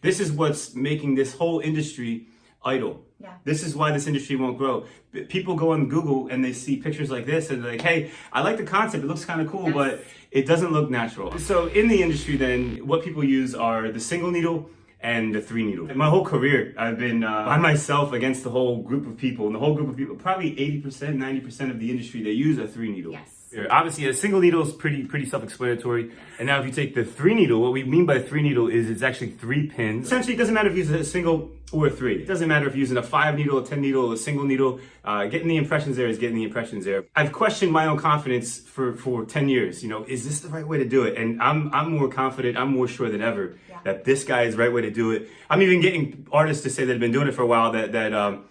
This is what's making this whole industry idle. Yeah. This is why this industry won't grow. People go on Google and they see pictures like this and they're like, hey, I like the concept. It looks kind of cool, Yes. but it doesn't look natural. So in the industry then, what people use are the single needle and the 3 needle. My whole career, I've been by myself against the whole group of people. And the whole group of people, probably 80%, 90% of the industry, they use a 3 needle. Yes. Obviously, a single needle is pretty self-explanatory. And now if you take the 3 needle, what we mean by 3 needle is it's actually 3 pins. Essentially, it doesn't matter if you use a single or a 3. It doesn't matter if you're using a 5 needle, a 10 needle, a single needle. Getting the impressions there is getting the impressions there. I've questioned my own confidence for 10 years. You know, is this the right way to do it? And I'm more confident, I'm more sure than ever that this guy is the right way to do it. I'm even getting artists to say that have been doing it for a while that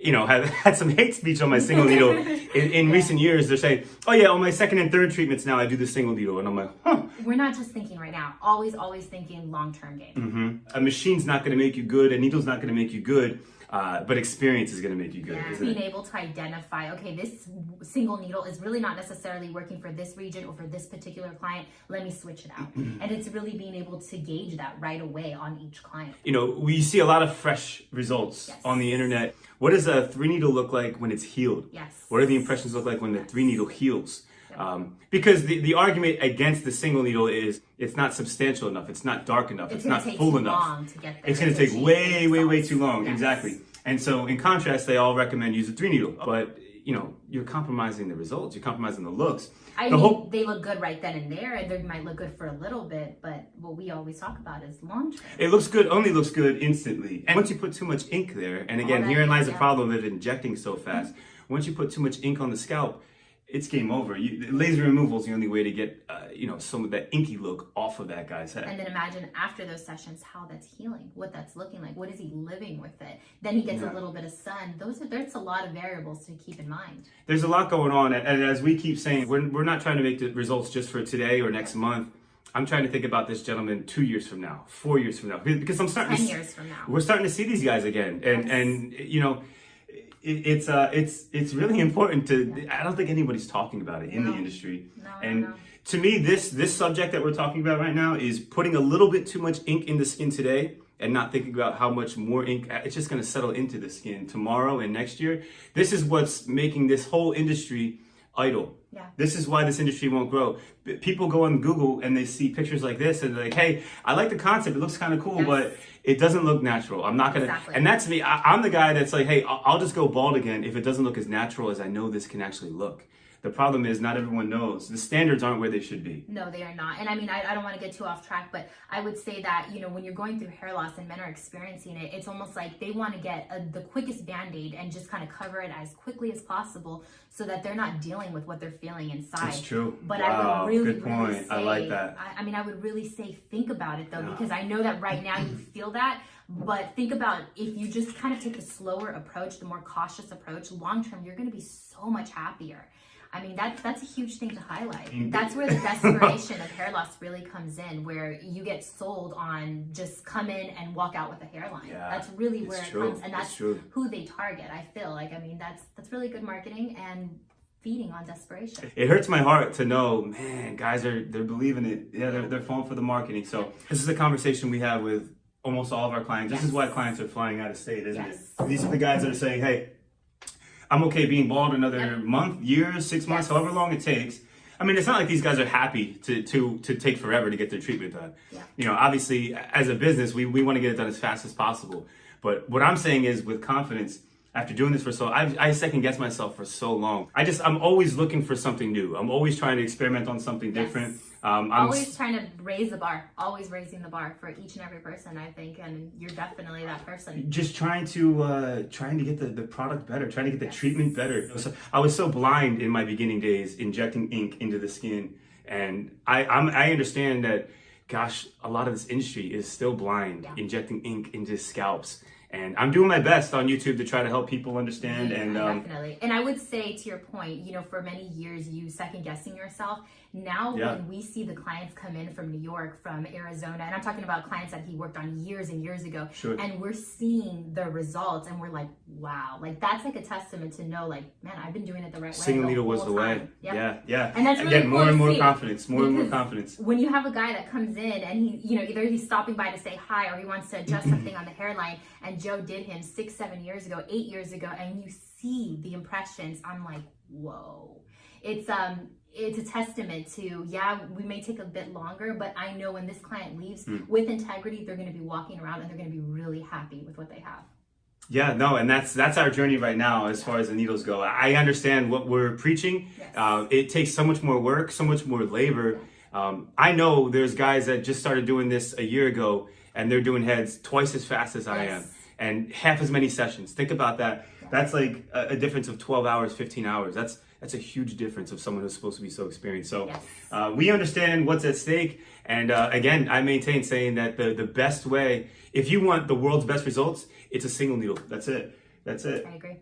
you know, have had some hate speech on my single needle in recent years. They're saying, oh yeah, on my second and third treatments now I do the single needle. And I'm like, huh. We're not just thinking right now, always thinking long-term game. A machine's not going to make you good. A needle's not going to make you good. But experience is going to make you good. Yeah, Isn't being it? able to identify, okay, this single needle is really not necessarily working for this region or for this particular client. Let me switch it out. And it's really being able to gauge that right away on each client. You know, we see a lot of fresh results on the internet. What does a 3 needle look like when it's healed? Yes. What do the impressions look like when the 3 needle heals? Because the argument against the single needle is it's not substantial enough, it's not dark enough, it's not full enough. To get there. It's going to take way too long. Yes. Exactly. And so in contrast, they all recommend use a 3 needle. But, you know, you're compromising the results, you're compromising the looks. I mean, they look good right then and there, and they might look good for a little bit, but what we always talk about is long term. It looks good, only looks good instantly. And once you put too much ink there, and again, herein lies the problem of injecting so fast. Once you put too much ink on the scalp, it's game over. Laser removal is the only way to get, you know, some of that inky look off of that guy's head. And then imagine after those sessions how that's healing, what that's looking like. What is he living with it? Then he gets a little bit of sun. There's a lot of variables to keep in mind. There's a lot going on, and as we keep saying, we're not trying to make the results just for today or next month. I'm trying to think about this gentleman 2 years from now, 4 years from now, because I'm starting 10 years from now. We're starting to see these guys again, and you know. It's really important to. I don't think anybody's talking about it in the industry. No. To me, this subject that we're talking about right now is putting a little bit too much ink in the skin today and not thinking about how much more ink it's just going to settle into the skin tomorrow and next year. This is what's making this whole industry idle. Yeah. This is why this industry won't grow. People go on Google and they see pictures like this and they're like, hey, I like the concept. It looks kind of cool, but it doesn't look natural. I'm not going to. And that's me. I'm the guy that's like, hey, I'll just go bald again if it doesn't look as natural as I know this can actually look. The problem is not everyone knows. The standards aren't where they should be. No, they are not. And I mean, I don't want to get too off track, but I would say that, you know, when you're going through hair loss and men are experiencing it, it's almost like they want to get the quickest Band-Aid and just kind of cover it as quickly as possible so that they're not dealing with what they're feeling inside. That's true. But wow, I would really, good point. really say, I like that. I mean, I would really say think about it though, because I know that right now you feel that. But think about if you just kind of take a slower approach, the more cautious approach, long term, you're going to be so much happier. I mean, that's a huge thing to highlight. That's where the desperation of hair loss really comes in, where you get sold on just come in and walk out with a hairline. Yeah, that's really where it comes, and that's who they target. I feel like, I mean, that's really good marketing and feeding on desperation. It hurts my heart to know, man, guys they're believing it. Yeah, they're falling for the marketing. So this is a conversation we have with almost all of our clients. This is why clients are flying out of state, isn't it? These are the guys that are saying, hey, I'm okay being bald another month, year, 6 months, however long it takes. I mean, it's not like these guys are happy to take forever to get their treatment done. You know, obviously, as a business, we want to get it done as fast as possible. But what I'm saying is with confidence, after doing this for I second guess myself for so long. I'm always looking for something new. I'm always trying to experiment on something different. I'm always trying to raise the bar, always raising the bar for each and every person, I think, and you're definitely that person. Just trying to get the product better, trying to get the treatment better. So I was so blind in my beginning days, injecting ink into the skin, and I understand that, gosh, a lot of this industry is still blind, injecting ink into scalps. And I'm doing my best on YouTube to try to help people understand. And definitely. And I would say, to your point, you know, for many years you second guessing yourself, Now Yeah. when we see the clients come in from New York, from Arizona, and I'm talking about clients that he worked on years and years ago, Sure. and we're seeing the results, and we're like, wow, like that's like a testament to know, like, man, I've been doing it the right way. Single needle was the way. Yep. Yeah, yeah. And that's really Again, cool more and to more see, confidence, more and more because confidence. when you have a guy that comes in and he, you know, either he's stopping by to say hi or he wants to adjust something on the hairline, and Joe did him 6, 7 years ago, 8 years ago, and you see the impressions, I'm like, whoa. It's a testament to, yeah, we may take a bit longer, but I know when this client leaves with integrity, they're going to be walking around and they're going to be really happy with what they have. Yeah, no, and that's our journey right now as far as the needles go. I understand what we're preaching. Yes. It takes so much more work, so much more labor. I know there's guys that just started doing this a year ago, and they're doing heads twice as fast as I am, and half as many sessions. Think about that. Yeah. That's like a difference of 12 hours, 15 hours. That's a huge difference of someone who's supposed to be so experienced. So we understand what's at stake. And again, I maintain saying that the best way, if you want the world's best results, it's a single needle. That's it. That's it. I agree.